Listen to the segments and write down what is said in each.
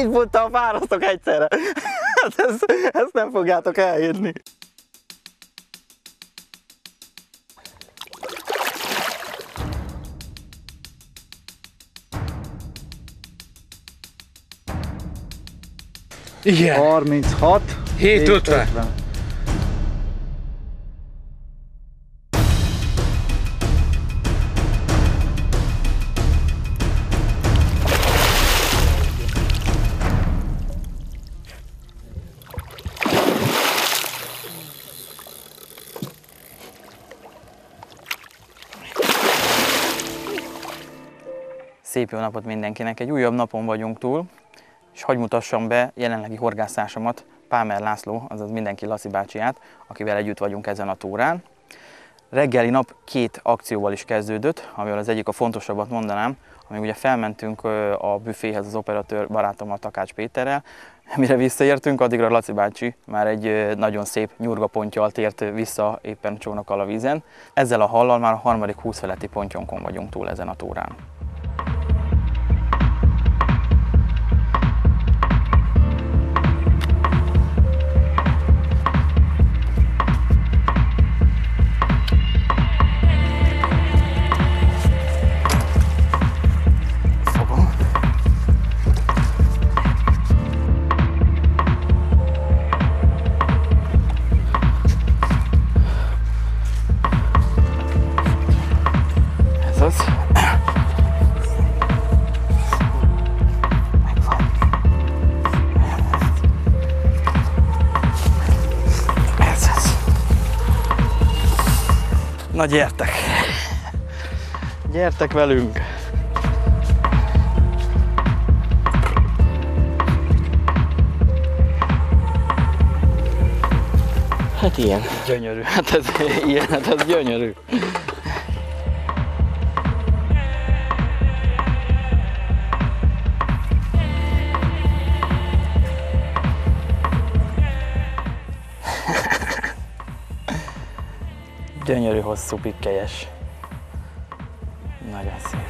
így futtam, fárasztok egyszerre. Ezt nem fogjátok elhinni. Igen. 36. 750. Szép jó napot mindenkinek! Egy újabb napon vagyunk túl, és hadd mutassam be jelenlegi horgászásomat, Pámer László, azaz mindenki Laci bácsiát, akivel együtt vagyunk ezen a túrán. Reggeli nap 2 akcióval is kezdődött, amivel az egyik a fontosabbat mondanám, amíg ugye felmentünk a büféhez az operatőr barátommal, Takács Péterrel. Mire visszaértünk, addigra Laci bácsi már egy nagyon szép nyurgaponttyal tért vissza éppen csónakkal a vízen. Ezzel a hallal már a harmadik 20 feletti pontyonkon vagyunk túl ezen a túrán. Na gyertek! Gyertek velünk! Hát ilyen. Gyönyörű. Hát ez ilyen, hát ez gyönyörű. Gyönyörű, hosszú, pikkelyes. Nagyon szép.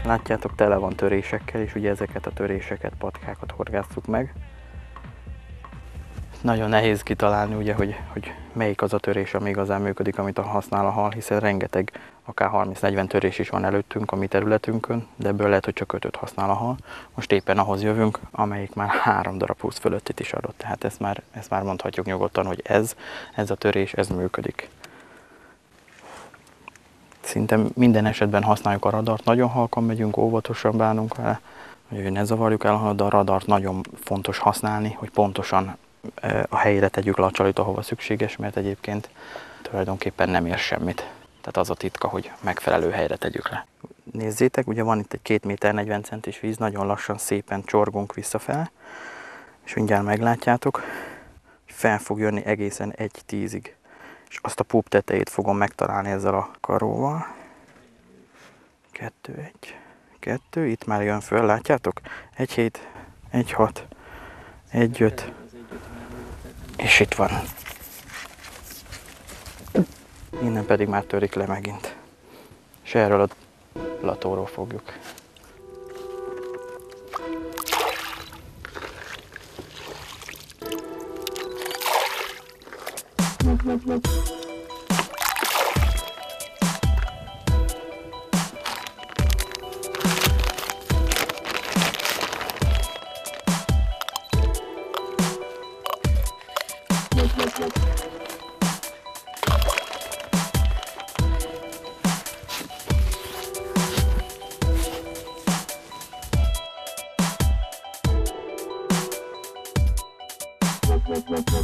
Látjátok, tele van törésekkel, és ugye ezeket a töréseket, patkákat horgásszuk meg. Nagyon nehéz kitalálni, ugye, hogy melyik az a törés, ami igazán működik, amit használ a hal, hiszen rengeteg, akár 30-40 törés is van előttünk a mi területünkön, de ebből lehet, hogy csak 5-öt használ a hal. Most éppen ahhoz jövünk, amelyik már 3 darab 20 fölöttit is adott, tehát ezt már mondhatjuk nyugodtan, hogy ez a törés, ez működik. Szinte minden esetben használjuk a radart, nagyon halkan megyünk, óvatosan bánunk vele, hogy ne zavarjuk el, de a radart nagyon fontos használni, hogy pontosan a helyére tegyük le a csalit, ahova szükséges, mert egyébként tulajdonképpen nem ér semmit. Tehát az a titka, hogy megfelelő helyre tegyük le. Nézzétek, ugye van itt egy 2 méter 40 centis víz, nagyon lassan, szépen csorgunk visszafele, és mindjárt meglátjátok, fel fog jönni egészen 1-10-ig. És azt a púp tetejét fogom megtalálni ezzel a karóval. 2, 1, 2, itt már jön föl, látjátok? 1, 7, 1, 6, 1, 5, és itt van. Innen pedig már törik le megint. És erről a platóról fogjuk.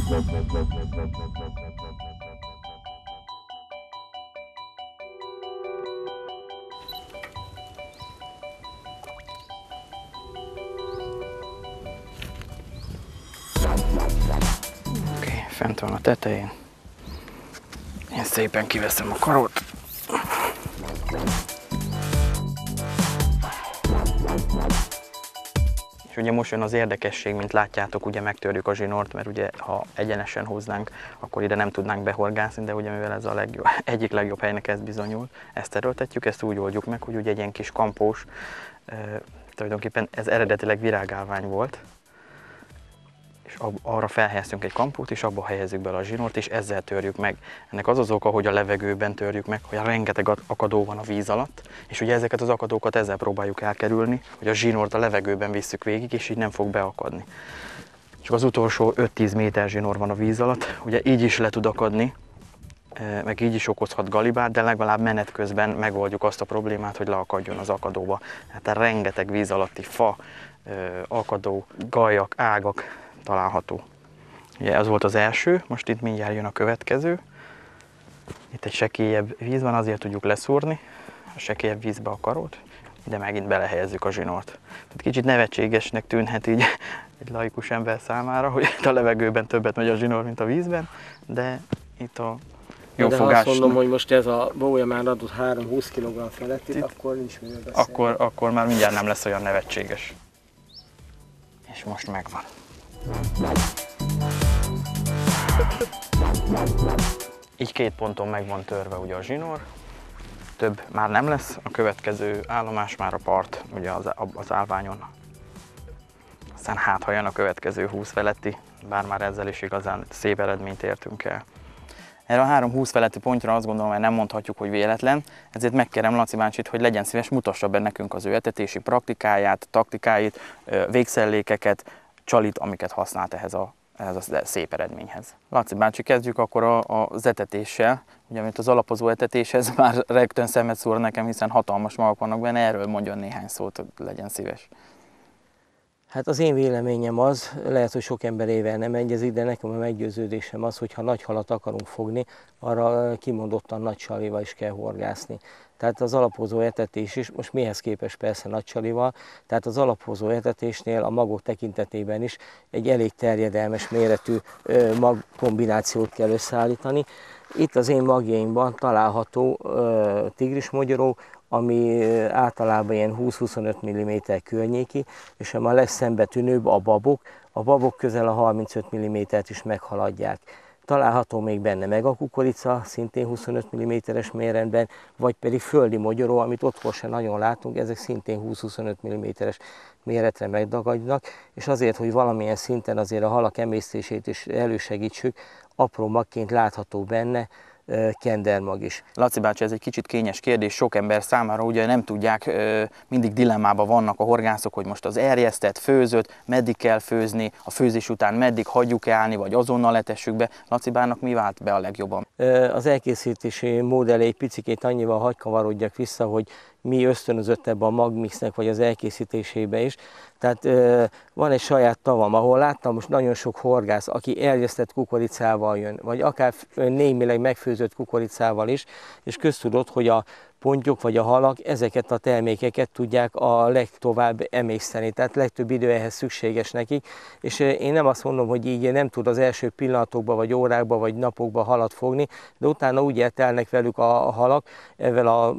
Oké, fent van a tetején. Én szépen kiveszem a karót. És ugye most jön az érdekesség, mint látjátok, ugye megtörjük a zsinort, mert ugye ha egyenesen húznánk, akkor ide nem tudnánk behorgászni, de ugye mivel ez a egyik legjobb helynek ez bizonyul, ezt erőltetjük, ezt úgy oldjuk meg, hogy ugye egy ilyen kis kampós, tulajdonképpen ez eredetileg virágálvány volt, és arra felhelyeztünk egy kampót, és abba helyezzük bele a zsinort, és ezzel törjük meg. Ennek az az oka, hogy a levegőben törjük meg, hogy rengeteg akadó van a víz alatt, és ugye ezeket az akadókat ezzel próbáljuk elkerülni, hogy a zsinort a levegőben visszük végig, és így nem fog beakadni. Csak az utolsó 5-10 méter zsinór van a víz alatt, ugye így is le tud akadni, meg így is okozhat galibát, de legalább menet közben megoldjuk azt a problémát, hogy leakadjon az akadóba. Hát rengeteg víz alatti fa, akadó, gajak, ágak található. Ugye ez volt az első, most itt mindjárt jön a következő. Itt egy sekélyebb víz van, azért tudjuk leszúrni a sekélyebb vízbe a karót, de megint belehelyezzük a zsinort. Tehát kicsit nevetségesnek tűnhet így egy laikus ember számára, hogy itt a levegőben többet megy a zsinór, mint a vízben, de itt a jó fogás. De ha azt mondom, hogy most ez a bója már adott 3-20 kg felett, itt, akkor nincs miről beszélni. Akkor már mindjárt nem lesz olyan nevetséges. És most megvan. Így 2 ponton meg van törve ugye a zsinór, több már nem lesz, a következő állomás már a part, ugye az állványon. Aztán hát, ha jön a következő 20 feletti, bár már ezzel is igazán szép eredményt értünk el. Erre a 3-20 feletti pontra azt gondolom, hogy nem mondhatjuk, hogy véletlen, ezért megkérem Laci bácsit, hogy legyen szíves, mutassa be nekünk az ő etetési praktikáját, taktikáit, végszellékeket, csalit, amiket használt ehhez a szép eredményhez. Laci bácsi, kezdjük akkor az etetéssel. Ugye, mint az alapozó etetéshez már rögtön szemet szúr nekem, hiszen hatalmas magak vannak benne, erről mondjon néhány szót, legyen szíves. Hát az én véleményem az, lehet, hogy sok emberével nem egyezik, de nekem a meggyőződésem az, hogy ha nagy halat akarunk fogni, arra kimondottan nagy csalival is kell horgászni. Tehát az alapozó etetés is, most mihez képest persze nagy csalival, tehát az alapozó etetésnél a magok tekintetében is egy elég terjedelmes méretű magkombinációt kell összeállítani. Itt az én magjaimban található tigrismogyoró, ami általában ilyen 20-25 mm környéki, és a legszembetűnőbb a babok. A babok közel a 35 mm-t is meghaladják. Található még benne megakukorica, szintén 25 mm-es méretben, vagy pedig földi mogyoró, amit otthon sem nagyon látunk, ezek szintén 20-25 mm-es méretre megdagadnak, és azért, hogy valamilyen szinten azért a halak emésztését is elősegítsük, apró magként látható benne kendermag is. Laci bácsi, ez egy kicsit kényes kérdés sok ember számára, ugye nem tudják, mindig dilemmában vannak a horgászok, hogy most az erjesztett, főzött, meddig kell főzni, a főzés után meddig hagyjuk állni, vagy azonnal etessük be. Laci bának mi vált be a legjobban? Az elkészítési mód elé egy picikét annyival hagy kavarodjak vissza, hogy mi ösztönözött ebbe a magmixnek, vagy az elkészítésébe is. Tehát van egy saját tavam, ahol láttam most nagyon sok horgász, aki erjesztett kukoricával jön, vagy akár némileg megfőzött kukoricával is, és köztudott, hogy a pontyok vagy a halak ezeket a termékeket tudják a legtovább emészteni, tehát legtöbb idő ehhez szükséges nekik, és én nem azt mondom, hogy így nem tud az első pillanatokban, vagy órákban, vagy napokban halat fogni, de utána úgy eltelnek velük a halak ezzel a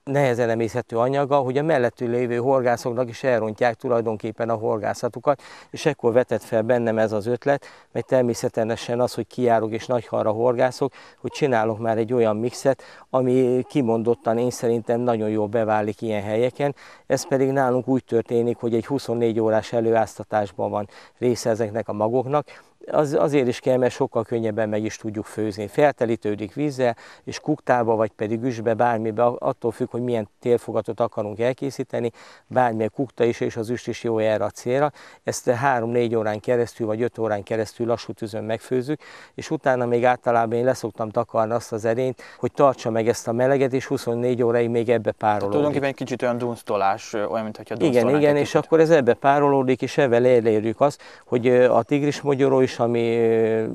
nehezen emészhető anyaga, hogy a mellettül lévő horgászoknak is elrontják tulajdonképpen a horgászatukat, és ekkor vetett fel bennem ez az ötlet, mert természetesen az, hogy kijárok és nagyhalra horgászok, hogy csinálok már egy olyan mixet, ami kimondottan én szerintem nagyon jól beválik ilyen helyeken. Ez pedig nálunk úgy történik, hogy egy 24 órás előáztatásban van része ezeknek a magoknak. Azért is kell, mert sokkal könnyebben meg is tudjuk főzni. Feltelítődik vízzel, és kuktába, vagy pedig üstbe, bármibe, attól függ, hogy milyen télfogatot akarunk elkészíteni, bármilyen kukta is, és az üst is jó erre a célra. Ezt 3-4 órán keresztül, vagy 5 órán keresztül lassú tűzön megfőzzük, és utána még általában én leszoktam takarni azt az erényt, hogy tartsa meg ezt a meleget, és 24 óráig még ebbe párolódik. Tulajdonképpen egy kicsit olyan dunsztolás, olyan, mintha dunszolnánk. Igen, és akkor ez ebbe párolódik, és ebben elérjük azt, hogy a tigrismogyoró is is, ami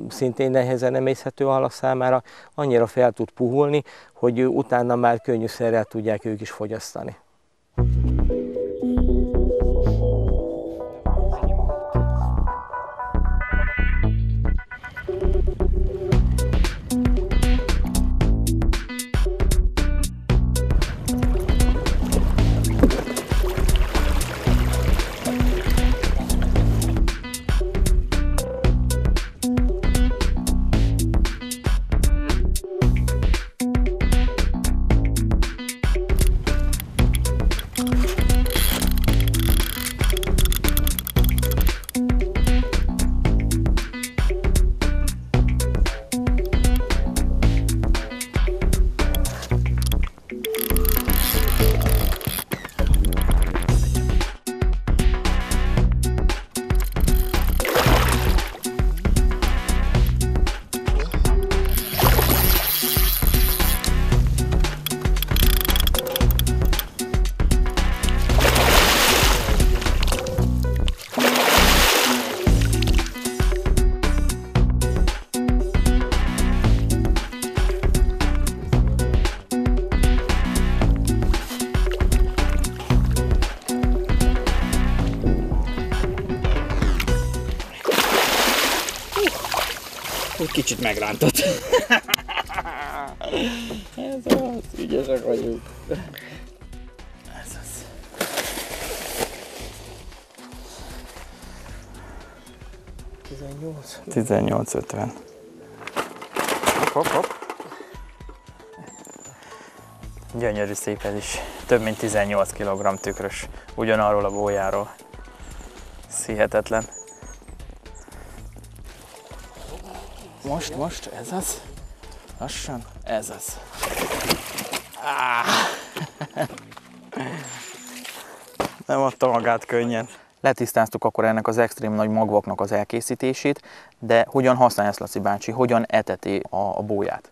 szintén nehezen emészhető a halak számára, annyira fel tud puhulni, hogy utána már könnyűszerrel tudják ők is fogyasztani. Úgy kicsit megrántott. Ez az, ügyesek vagyunk. Ez az. 18,50. Hopp. Gyönyörű szép ez is. Több mint 18 kg tükrös. Ugyanarról a bójáról. Hihetetlen. Most, ez az. Lassan, ez az. Nem adta magát könnyen. Letisztáztuk akkor ennek az extrém nagy magvaknak az elkészítését, de hogyan használja ezt Laci bácsi, hogyan eteti a bóját?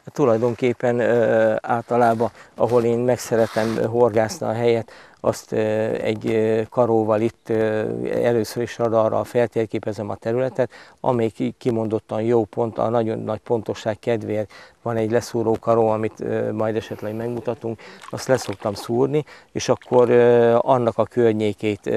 Tulajdonképpen általában, ahol én meg szeretem horgászni a helyet, azt egy karóval itt először is radarral feltérképezem a területet, amelyik kimondottan jó pont, a nagyon nagy pontosság kedvéért van egy leszúró karó, amit majd esetleg megmutatunk, azt leszoktam szúrni, és akkor annak a környékét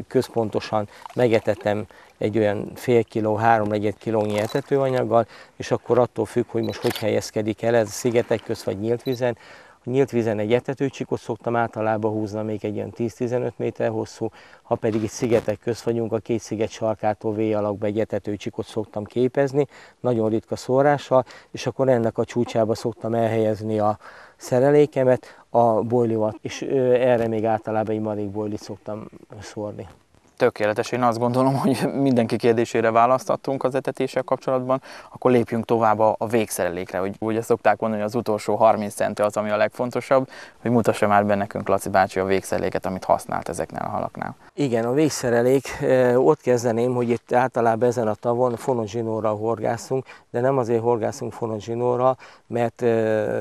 központosan megetetem egy olyan fél kiló, 3-4 kilónyi etetőanyaggal, és akkor attól függ, hogy most hogy helyezkedik el ez szigetek közt vagy nyílt vízen. A nyílt vízen egy etetőcsikot szoktam általában húzni, még egy olyan 10-15 méter hosszú, ha pedig itt szigetek közt vagyunk, a két sziget sarkától V alakba egy etetőcsikot szoktam képezni, nagyon ritka szórással, és akkor ennek a csúcsába szoktam elhelyezni a szerelékemet, a bojlivat, és erre még általában egy marék bojlit szoktam szórni. Tökéletes, én azt gondolom, hogy mindenki kérdésére választottunk az etetéssel kapcsolatban, akkor lépjünk tovább a végszerelékre, hogy ugye szokták mondani, hogy az utolsó 30 centi az, ami a legfontosabb, hogy mutassa már be nekünk Laci bácsi a végszereléket, amit használt ezeknél a halaknál. Igen, a végszerelék, ott kezdeném, hogy itt általában ezen a tavon fonott zsinórral horgászunk, de nem azért horgászunk fonott zsinórral, mert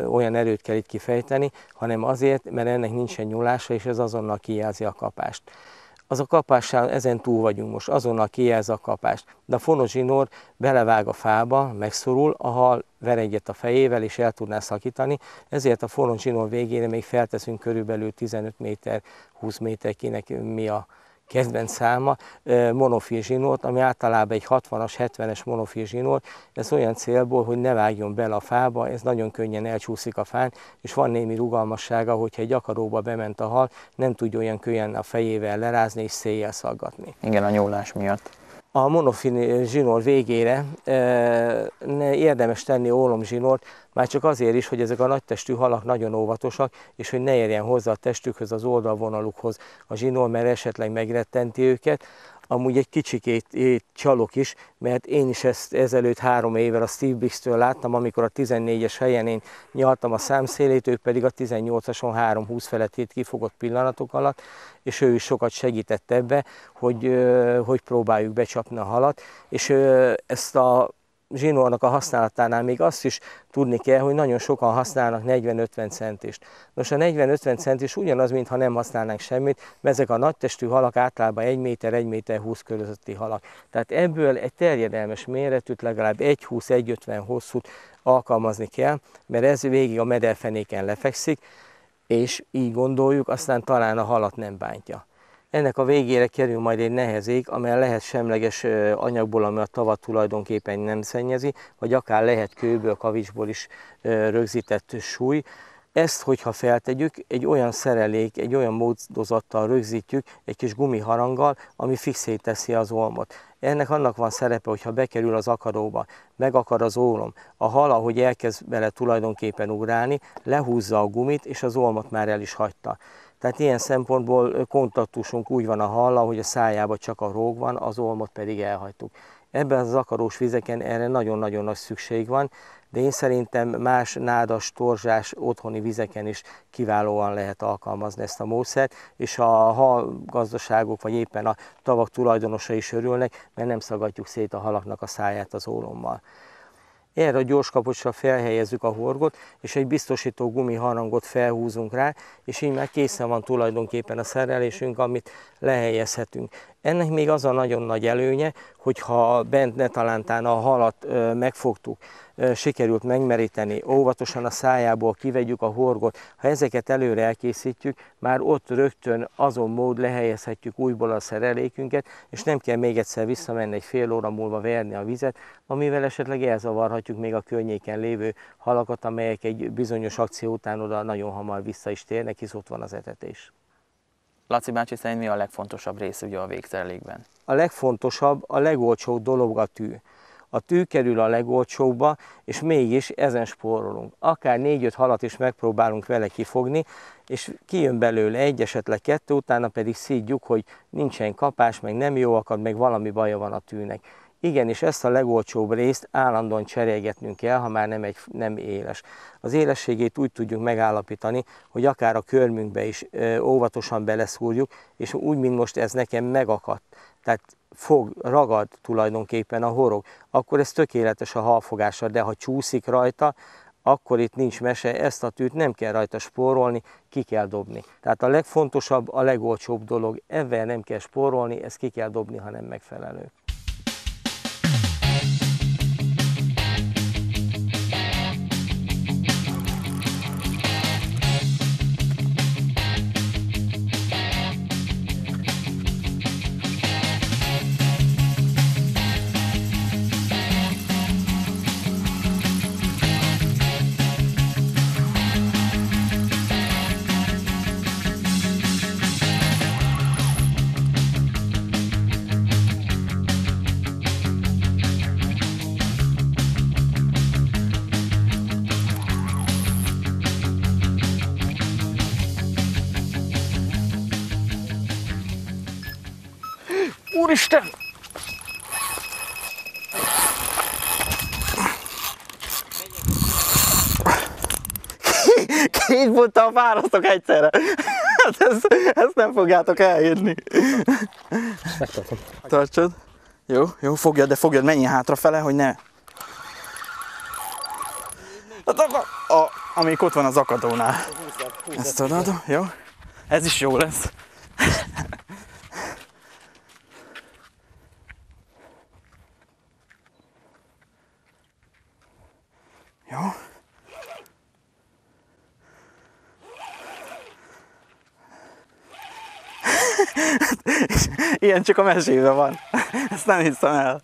olyan erőt kell itt kifejteni, hanem azért, mert ennek nincsen nyúlása, és ez azonnal kijelzi a kapást. Az a kapással ezen túl vagyunk most, azonnal kijelzi a kapást. De a fonott zsinór belevág a fába, megszorul, a hal ver egyet a fejével és el tudná szakítani, ezért a fonott zsinór végére még felteszünk körülbelül 15 méter, 20 méter, kinek mi a kedvenc száma, monofil zsinórt, ami általában egy 60-as, 70-es monofil zsinór, ez olyan célból, hogy ne vágjon bele a fába, ez nagyon könnyen elcsúszik a fán, és van némi rugalmassága, hogyha egy akaróba bement a hal, nem tudja olyan könnyen a fejével lerázni és széjjel szaggatni. Igen, a nyúlás miatt. A monofil zsinór végére érdemes tenni ólomzsinórt, már csak azért is, hogy ezek a nagytestű halak nagyon óvatosak, és hogy ne érjen hozzá a testükhöz, az oldalvonalukhoz a zsinór, mert esetleg megrettenti őket. Amúgy egy kicsikét csalok is, mert én is ezt ezelőtt 3 évvel a Steve Biggs-től láttam, amikor a 14-es helyen én nyaltam a számszélét, ők pedig a 18-ason 3-20 felettét kifogott pillanatok alatt, és ő is sokat segített ebbe, hogy próbáljuk becsapni a halat, és ezt a zsinórnak a használatánál még azt is tudni kell, hogy nagyon sokan használnak 40-50 centist. Nos, a 40-50 centis ugyanaz, mintha nem használnánk semmit, mert ezek a nagytestű halak általában 1 méter, 1 méter 20 közötti halak. Tehát ebből egy terjedelmes méretűt, legalább 1,20-1,50 hosszút alkalmazni kell, mert ez végig a mederfenéken lefekszik, és így gondoljuk, aztán talán a halat nem bántja. Ennek a végére kerül majd egy nehezék, amely lehet semleges anyagból, ami a tavat tulajdonképpen nem szennyezi, vagy akár lehet kőből, kavicsból is rögzített súly. Ezt, hogyha feltegyük, egy olyan szerelék, egy olyan módozattal rögzítjük, egy kis gumiharanggal, ami fixé teszi az ólmot. Ennek annak van szerepe, hogyha bekerül az akadóba, megakad az ólom, a hal, ahogy elkezd bele tulajdonképpen ugrálni, lehúzza a gumit, és az ólmot már el is hagyta. Tehát ilyen szempontból kontaktusunk úgy van a hallal, hogy a szájában csak a róg van, az ólmot pedig elhagytuk. Ebben az akadós vizeken erre nagyon-nagyon nagy szükség van, de én szerintem más nádas, torzsás, otthoni vizeken is kiválóan lehet alkalmazni ezt a módszert, és a halgazdaságok, vagy éppen a tavak tulajdonosai is örülnek, mert nem szagadjuk szét a halaknak a száját az ólommal. Erre a gyorskapocsra felhelyezzük a horgot, és egy biztosító gumiharangot felhúzunk rá, és így már készen van tulajdonképpen a szerelésünk, amit lehelyezhetünk. Ennek még az a nagyon nagy előnye, hogyha bent netalántán a halat megfogtuk, sikerült megmeríteni, óvatosan a szájából kivegyük a horgot, ha ezeket előre elkészítjük, már ott rögtön azon mód lehelyezhetjük újból a szerelékünket, és nem kell még egyszer visszamenni egy fél óra múlva verni a vizet, amivel esetleg elzavarhatjuk még a környéken lévő halakat, amelyek egy bizonyos akció után oda nagyon hamar vissza is térnek, hisz ott van az etetés. Laci bácsi szerint mi a legfontosabb rész ugye a végszerelékben? A legfontosabb, a legolcsóbb dolog a tű. A tű kerül a legolcsóbba, és mégis ezen spórolunk. Akár 4-5 halat is megpróbálunk vele kifogni, és kijön belőle egy, esetleg 2, utána pedig szídjuk, hogy nincsen kapás, meg nem jó akad, meg valami baja van a tűnek. Igenis, ezt a legolcsóbb részt állandóan cserélgetnünk kell, ha már nem éles. Az élességét úgy tudjuk megállapítani, hogy akár a körmünkbe is óvatosan beleszúrjuk, és úgy, mint most ez nekem megakadt, tehát ragad tulajdonképpen a horog, akkor ez tökéletes a halfogásra, de ha csúszik rajta, akkor itt nincs mese, ezt a tűt nem kell rajta spórolni, ki kell dobni. Tehát a legfontosabb, a legolcsóbb dolog, ezzel nem kell spórolni, ezt ki kell dobni, ha nem megfelelő. Úristen! Két bottal fárasztok egyszerre. Ezt nem fogjátok elhinni. Megtartom. Tartsod. Jó, fogjad, menj hátrafele, hogy ne. Amíg ott van az akadónál. Ezt adod, jó? Ez is jó lesz. Jó. Ilyen csak a mesében van. Ezt nem hiszem el.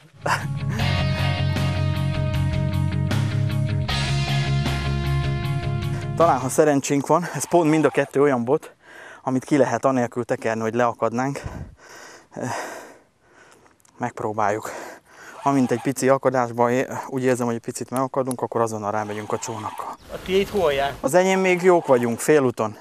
Talán, ha szerencsénk van, ez pont mind a kettő olyan bot, amit ki lehet anélkül tekerni, hogy leakadnánk. Megpróbáljuk. Amint egy pici akadásban úgy érzem, hogy egy picit megakadunk, akkor azonnal rámegyünk a csónakkal. A tiéd hol jár? Az enyém még jók vagyunk, félúton.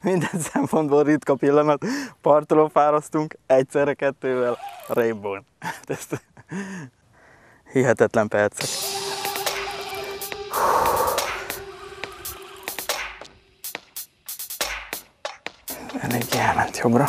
Minden szempontból ritka pillanat. Partoló fárasztunk, egyszerre 2-vel Rainbow-n. Hihetetlen percek. Eléggé elment jobbra.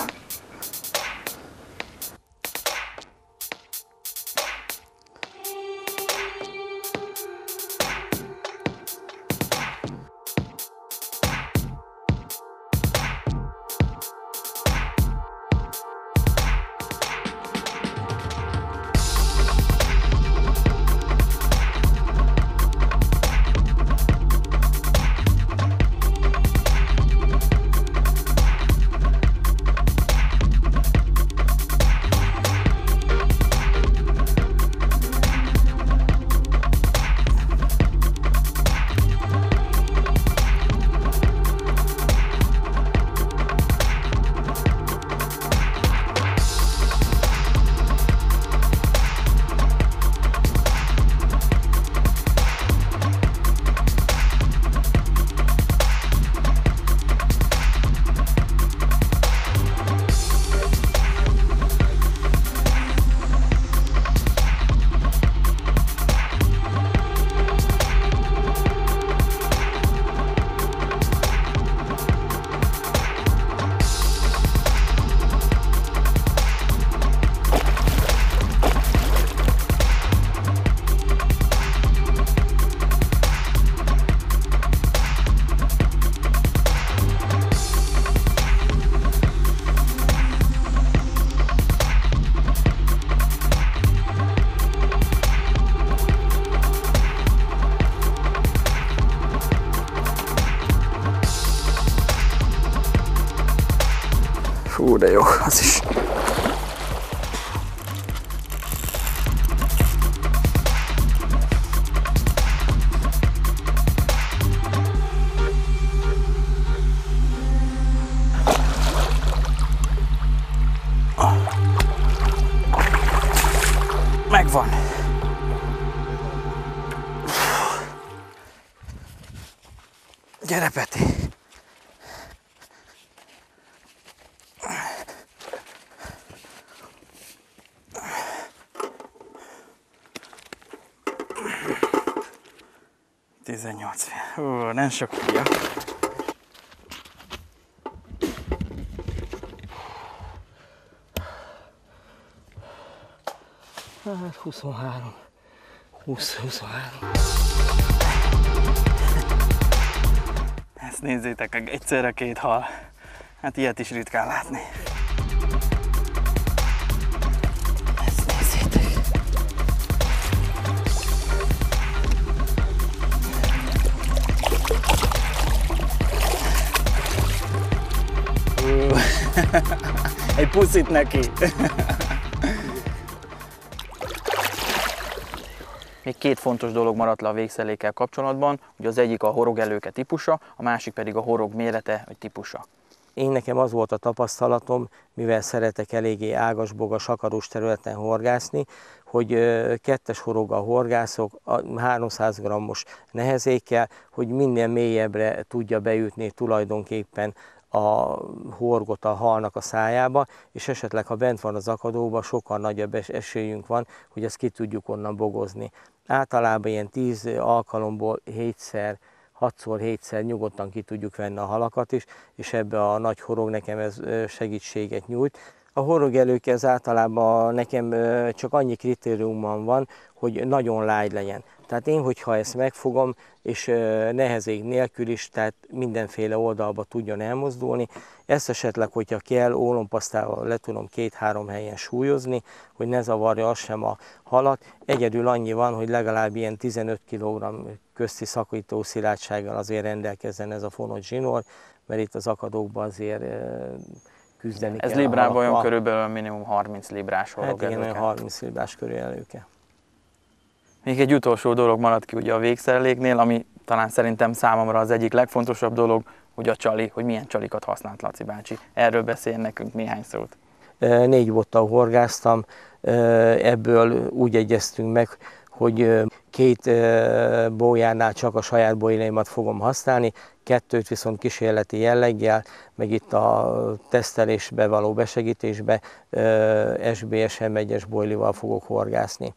Fú, de jó, az is. Megvan. Gyere, Peti. Nem sok fia. Hát 23. 20-23. Ezt nézzétek meg, egyszerre két hal. Hát ilyet is ritkán látni. Ezt nézzétek. Egy puszit neki. Még két fontos dolog maradt le a végszelékkel kapcsolatban, hogy az egyik a horogelőke típusa, a másik pedig a horog mérete vagy típusa. Én nekem az volt a tapasztalatom, mivel szeretek eléggé ágasbogas, akarós területen horgászni, hogy kettes horoggal horgászok, 300 g-os nehezékkel, hogy minél mélyebbre tudja beütni tulajdonképpen a horgot a halnak a szájába, és esetleg, ha bent van az akadóban, sokkal nagyobb esélyünk van, hogy ezt ki tudjuk onnan bogozni. Általában ilyen 10 alkalomból 6x-7-szer nyugodtan ki tudjuk venni a halakat is, és ebbe a nagy horog nekem ez segítséget nyújt. A horogelőke ez általában nekem csak annyi kritériumban van, hogy nagyon lágy legyen. Tehát én, hogyha ezt megfogom, és nehezék nélkül is, tehát mindenféle oldalba tudjon elmozdulni, ezt esetleg, hogyha kell, ólompasztával le tudom 2-3 helyen súlyozni, hogy ne zavarja az sem a halat. Egyedül annyi van, hogy legalább ilyen 15 kg közti szakító szilárdsággal azért rendelkezzen ez a fonott zsinór, mert itt az akadókban azért küzdeni kell. Ez librában olyan körülbelül minimum 30 librás horogelőke. Hát igen, 30 librás körüljelőke. Még egy utolsó dolog maradt ki ugye a végszereléknél, ami talán szerintem számomra az egyik legfontosabb dolog, hogy a csali, hogy milyen csalikat használt Laci bácsi. Erről beszéljen nekünk néhány szót. 4 bottal horgáztam, ebből úgy egyeztünk meg, hogy 2 bójánál csak a saját bójaimat fogom használni, 2-t viszont kísérleti jelleggel, meg itt a tesztelésbe való besegítésbe SBS M1-es bojlival fogok horgászni.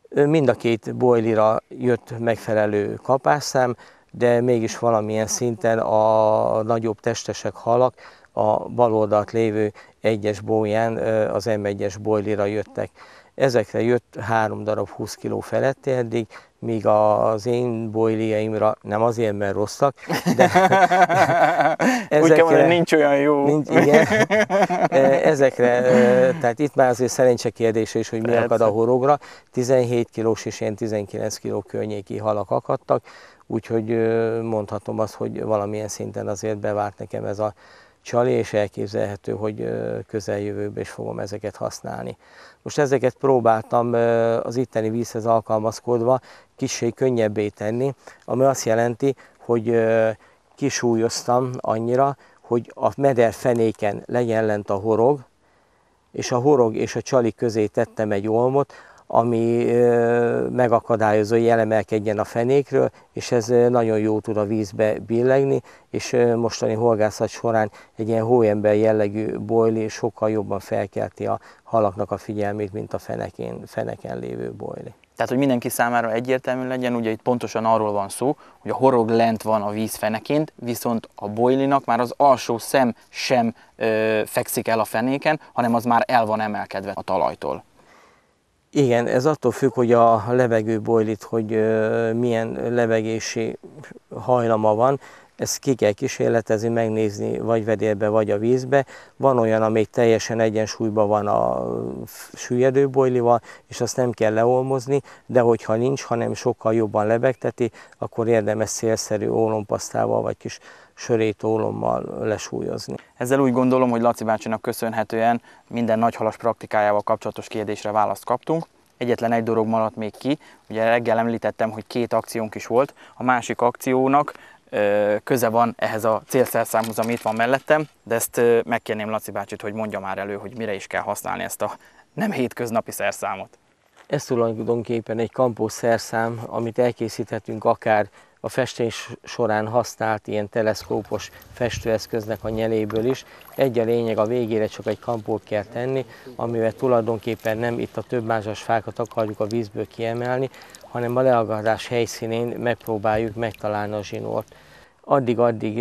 Mind a 2 bojlira jött megfelelő kapásszám, de mégis valamilyen szinten a nagyobb testesek halak, a bal oldalt lévő 1-es bóján az M1-es bojlira jöttek. Ezekre jött 3 darab 20 kg feletti eddig, míg az én bojliaimra nem azért, mert rosszak, de ezekre nincs olyan jó. Igen, ezekre, tehát itt már azért szerencse kérdése is, hogy mi akad a horogra. 17 kilós és ilyen 19 kg környéki halak akadtak, úgyhogy mondhatom azt, hogy valamilyen szinten azért bevált nekem ez a csali, és elképzelhető, hogy közeljövőben is fogom ezeket használni. Most ezeket próbáltam az itteni vízhez alkalmazkodva kissé könnyebbé tenni, ami azt jelenti, hogy kisúlyoztam annyira, hogy a meder fenéken legyen lent a horog, és a horog és a csali közé tettem egy olmot, ami megakadályozó, hogy elemelkedjen a fenékről, és ez nagyon jó tud a vízbe billegni, és mostani horgászat során egy ilyen hóember jellegű bojli sokkal jobban felkelti a halaknak a figyelmét, mint a feneken lévő bojli. Tehát, hogy mindenki számára egyértelmű legyen, ugye itt pontosan arról van szó, hogy a horog lent van a víz fenekén, viszont a bojlinak már az alsó szem sem fekszik el a fenéken, hanem az már el van emelkedve a talajtól. Igen, ez attól függ, hogy a levegő bojlit, hogy milyen levegési hajlama van. Ezt ki kell kísérletezni, megnézni vagy vedérbe, vagy a vízbe. Van olyan, amelyik teljesen egyensúlyban van a süllyedő bojlival, és azt nem kell leolmozni, de hogyha nincs, hanem sokkal jobban lebegteti, akkor érdemes szélszerű ólompasztával, vagy kis sörét ólommal lesúlyozni. Ezzel úgy gondolom, hogy Laci bácsinak köszönhetően minden nagyhalas praktikájával kapcsolatos kérdésre választ kaptunk. Egyetlen egy dolog maradt még ki, ugye reggel említettem, hogy 2 akciónk is volt, a másik akciónak köze van ehhez a célszerszámhoz, ami itt van mellettem, de ezt megkérném Laci bácsit, hogy mondja már elő, hogy mire is kell használni ezt a nem hétköznapi szerszámot. Ez tulajdonképpen egy kampós szerszám, amit elkészíthetünk akár a festés során használt ilyen teleszkópos festőeszköznek a nyeléből is. Egy a lényeg, a végére csak egy kampót kell tenni, amivel tulajdonképpen nem itt a több mázsas fákat akarjuk a vízből kiemelni, hanem a leagadás helyszínén megpróbáljuk megtalálni a zsinort. Addig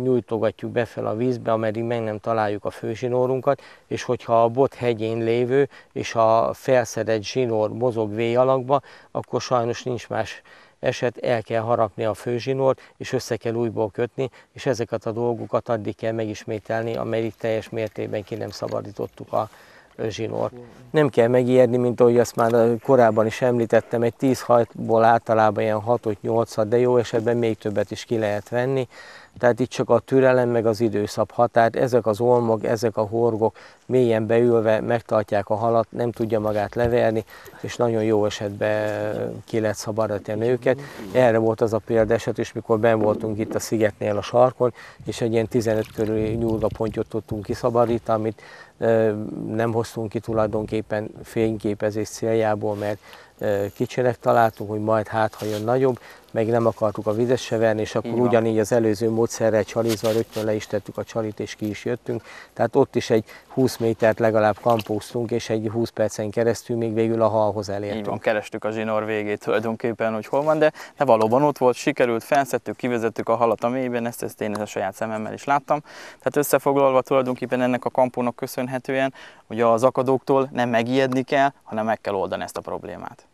nyújtogatjuk befel a vízbe, ameddig meg nem találjuk a főzsinórunkat, és hogyha a bot hegyén lévő és a felszedett zsinór mozog V alakba, akkor sajnos nincs más eset, el kell harapni a főzsinort, és össze kell újból kötni, és ezeket a dolgokat addig kell megismételni, ameddig teljes mértékben ki nem szabadítottuk a zsinort. Nem kell megijedni, mint ahogy azt már korábban is említettem, egy 10 hajtból általában ilyen 6-8, de jó esetben még többet is ki lehet venni. Tehát itt csak a türelem meg az idő szab határt. Ezek az olmok, ezek a horgok mélyen beülve megtartják a halat, nem tudja magát leverni, és nagyon jó esetben ki lehet szabadítani őket. Erre volt az a példaeset is, mikor benn voltunk itt a szigetnél a sarkon, és egy ilyen 15 körüli nyúlgapontyot tudtunk kiszabadítani, amit nem hoztunk ki tulajdonképpen fényképezés céljából, mert kicsinek találtunk, hogy majd hát, ha jön nagyobb, meg nem akartuk a vizet se verni, és akkor ugyanígy az előző módszerrel csalizva rögtön le is tettük a csalit, és ki is jöttünk. Tehát ott is egy 20 métert legalább kampóztunk, és egy 20 percen keresztül még végül a halhoz elértünk. Így van, kerestük a zsinór végét tulajdonképpen, hogy hol van, de valóban ott volt, sikerült, fenszettük, kivezettük a halat a mélyben, ezt én a saját szememmel is láttam. Tehát összefoglalva tulajdonképpen ennek a kampónak köszönhetően, hogy az akadóktól nem megijedni kell, hanem meg kell oldani ezt a problémát.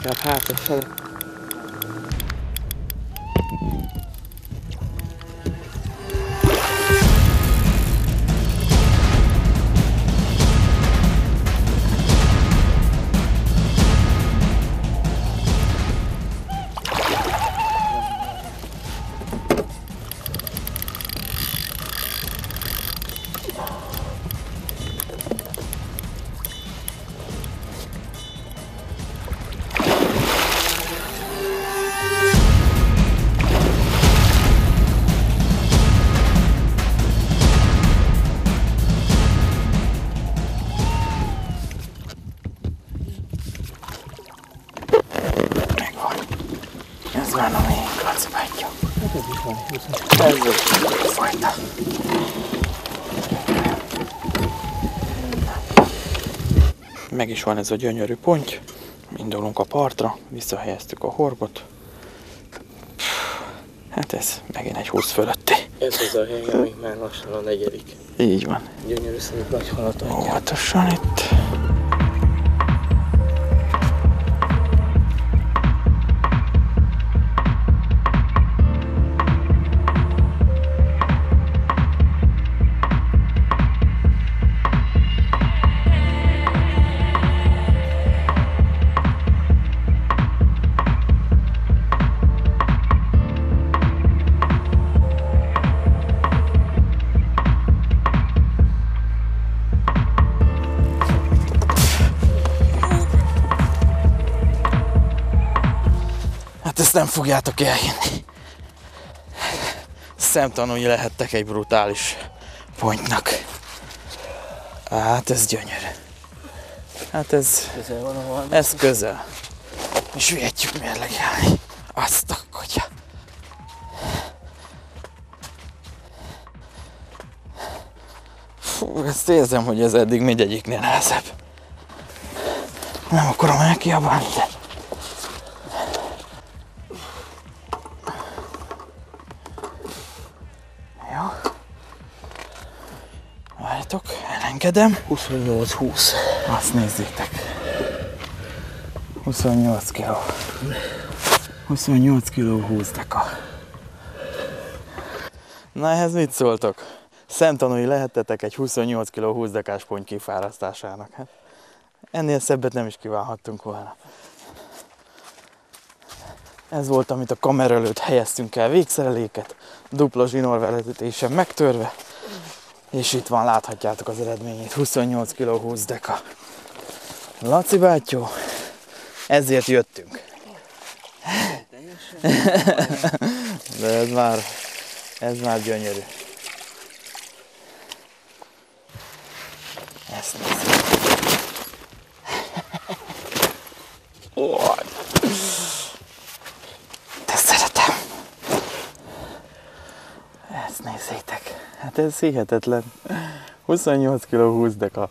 inkább hátra fele. Ez már a miénk, Laci bátyja. Ez is van, Ez fajta. Meg is van ez a gyönyörű ponty. Indulunk a partra, visszahelyeztük a horgot. Hát ez megint egy 20 fölötti. Ez az a hely, amíg már lassan a 4. Így van. Gyönyörű szép nagy halat adja. Óvatosan itt. Ezt nem fogjátok elhinni. Szemtanúi lehettek egy brutális pontnak. Hát ez gyönyörű. Hát ez Közel van a valami. ez közel. És vihetjük mérlegelni. Azt a kutya. Fú, ezt érzem, hogy ez eddig mindegyiknél nehezebb. Nem akarom elkiabálni, de... Jó. Várjatok, elengedem. 28-20. Azt nézzétek. 28 kg. 28 kg 20 deka. Na ehhez mit szóltok? Szemtanúi lehettetek egy 28 kg 20 dekás ponty kifárasztásának. Hát, ennél szebbet nem is kívánhattunk volna. Ez volt, amit a kamera előtt helyeztünk el végszereléket, dupla zsinórvezetésen megtörve, és itt van, láthatjátok az eredményét, 28 kg 20 deka. Laci bátyó, ezért jöttünk. De ez már gyönyörű. Ezt nézzük. De szeretem. Ezt nézzétek. Hát ez hihetetlen. 28 kg 20 deka.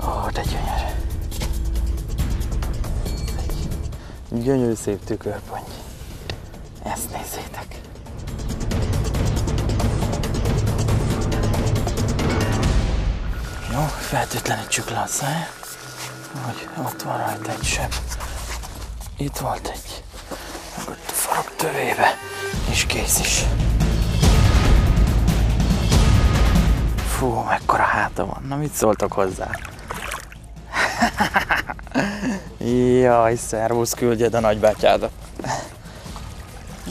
Ó, de gyönyörű. Egy gyönyörű szép tükörponty. Ezt nézzétek. Jó, feltétlenítsük le a száját, hogy ott van rajta egy seb. Itt volt egy, meg ott a farok tövébe, és kész is. Fú, mekkora háta van. Na, mit szóltok hozzá? Jaj, szervusz, küldjed a nagybátyádat.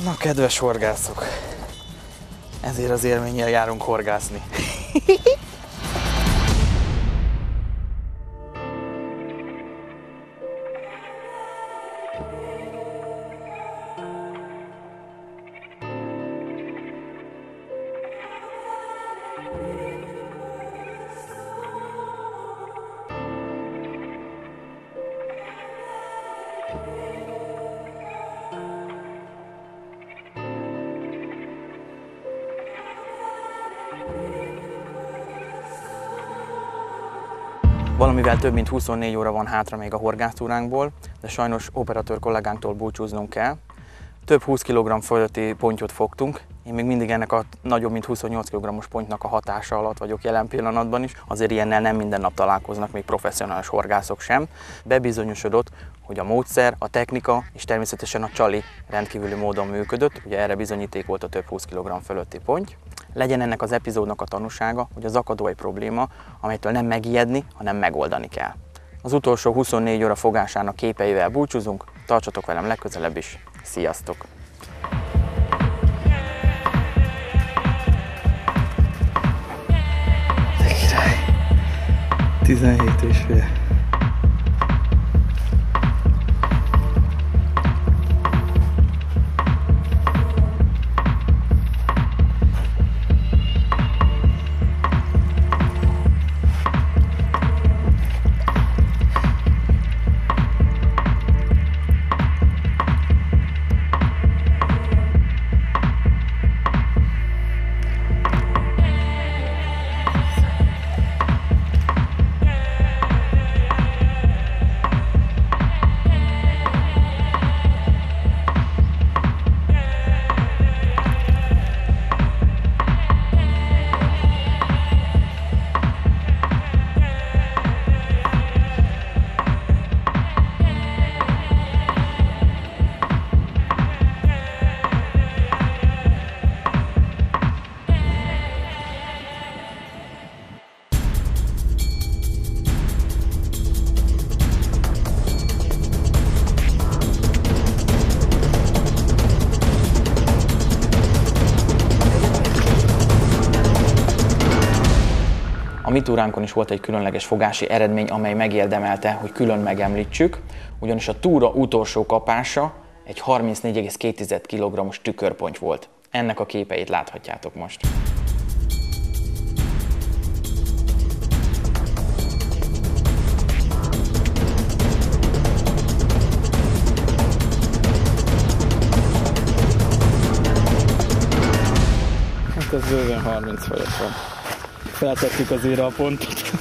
Na, kedves horgászok, ezért az élménnyel járunk horgászni. Valamivel több mint 24 óra van hátra még a horgásztúránkból, de sajnos operatőr kollégánktól búcsúznunk kell. Több 20 kg fölötti pontyot fogtunk, Én még mindig ennek a nagyobb mint 28 kg-os pontnak a hatása alatt vagyok jelen pillanatban is. Azért ilyennel nem minden nap találkoznak, még professzionális horgászok sem. Bebizonyosodott, hogy a módszer, a technika és természetesen a csali rendkívüli módon működött. Ugye erre bizonyíték volt a több 20 kg fölötti ponty. Legyen ennek az epizódnak a tanúsága, hogy az akadó egy probléma, amelytől nem megijedni, hanem megoldani kell. Az utolsó 24 óra fogásának képeivel búcsúzunk, tartsatok velem legközelebb is. Sziasztok! De király! 17,5. A mi túránkon is volt egy különleges fogási eredmény, amely megérdemelte, hogy külön megemlítsük, ugyanis a túra utolsó kapása egy 34,2 kg-os tükörponty volt. Ennek a képeit láthatjátok most. Hát ez bőven 30 fölött van. Feltettük azért a pontot.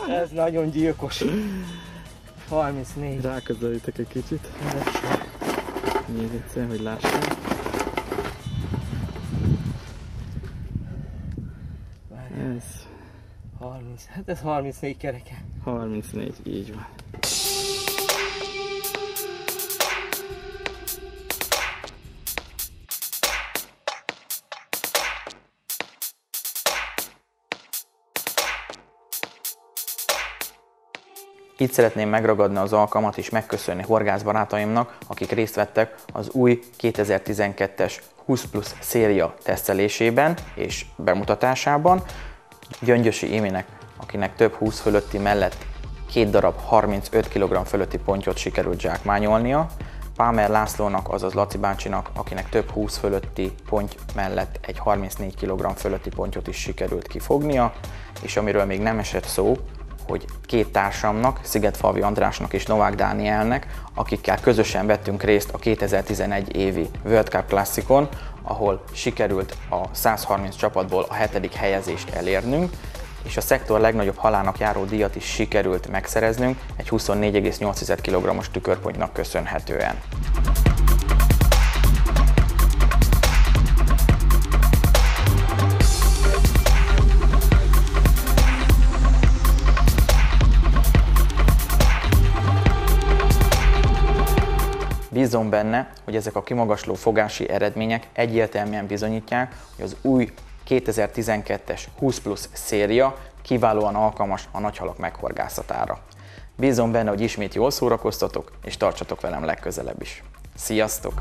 Ez nagyon gyilkos. 34. Ráközelítek egy kicsit. Még egyszer, hogy lássam. Ez 30. Hát ez 34 kereke. 34, így van. Itt szeretném megragadni az alkalmat és megköszönni horgászbarátaimnak, akik részt vettek az új 2012-es 20+ széria tesztelésében és bemutatásában. Gyöngyösi Éminek, akinek több 20 fölötti mellett 2 darab 35 kg fölötti pontyot sikerült zsákmányolnia, Pámer Lászlónak, azaz Laci bácsinak, akinek több 20 fölötti ponty mellett egy 34 kg fölötti pontyot is sikerült kifognia, és amiről még nem esett szó, hogy két társamnak, Szigetfalvi Andrásnak és Novák Dánielnek, akikkel közösen vettünk részt a 2011 évi World Cup Classicon, ahol sikerült a 130 csapatból a 7. helyezést elérnünk, és a szektor legnagyobb halának járó díjat is sikerült megszereznünk egy 24,8 kg-os tükörpontynak köszönhetően. Bízom benne, hogy ezek a kimagasló fogási eredmények egyértelműen bizonyítják, hogy az új 2012-es 20+ széria kiválóan alkalmas a nagyhalak meghorgászatára. Bízom benne, hogy ismét jól szórakoztatok, és tartsatok velem legközelebb is. Sziasztok!